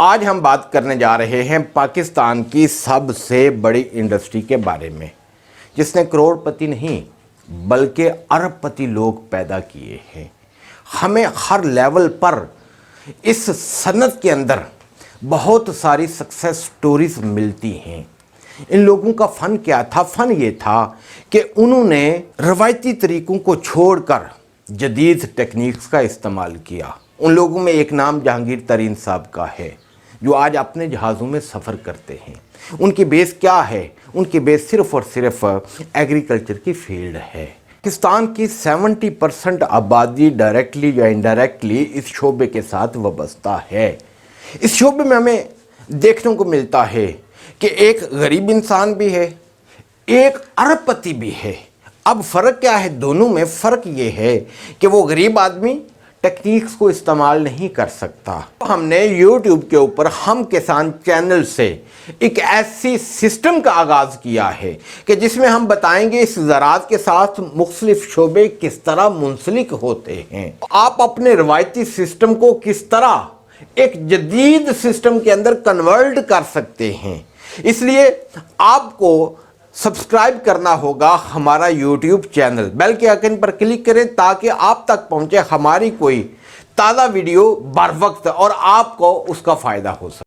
آج ہم بات کرنے جا رہے ہیں پاکستان کی سب سے بڑی انڈسٹری کے بارے میں، جس نے کروڑ پتی نہیں بلکہ ارب پتی لوگ پیدا کیے ہیں۔ ہمیں ہر لیول پر اس صنعت کے اندر بہت ساری سکسیس سٹوریز ملتی ہیں۔ ان لوگوں کا فن کیا تھا؟ فن یہ تھا کہ انہوں نے روایتی طریقوں کو چھوڑ کر جدید ٹیکنیکس کا استعمال کیا۔ ان لوگوں میں ایک نام جہانگیر ترین صاحب کا ہے، جو آج اپنے جہازوں میں سفر کرتے ہیں۔ ان کی بیس کیا ہے؟ ان کی بیس صرف اور صرف ایگریکلچر کی فیلڈ ہے۔ پاکستان کی 70% آبادی ڈائریکٹلی یا انڈائریکٹلی اس شعبے کے ساتھ وابستہ ہے۔ اس شعبے میں ہمیں دیکھنے کو ملتا ہے کہ ایک غریب انسان بھی ہے، ایک ارب پتی بھی ہے۔ اب فرق کیا ہے دونوں میں؟ فرق یہ ہے کہ وہ غریب آدمی ٹیکنیکس کو استعمال نہیں کر سکتا۔ ہم نے یوٹیوب کے اوپر ہم کسان چینل سے ایک ایسی سسٹم کا آغاز کیا ہے کہ جس میں ہم بتائیں گے اس زراعت کے ساتھ مختلف شعبے کس طرح منسلک ہوتے ہیں، آپ اپنے روایتی سسٹم کو کس طرح ایک جدید سسٹم کے اندر کنورٹ کر سکتے ہیں۔ اس لیے آپ کو سبسکرائب کرنا ہوگا ہمارا یوٹیوب چینل، بیل کے آئکن پر کلک کریں تاکہ آپ تک پہنچے ہماری کوئی تازہ ویڈیو بر وقت اور آپ کو اس کا فائدہ ہو سکے۔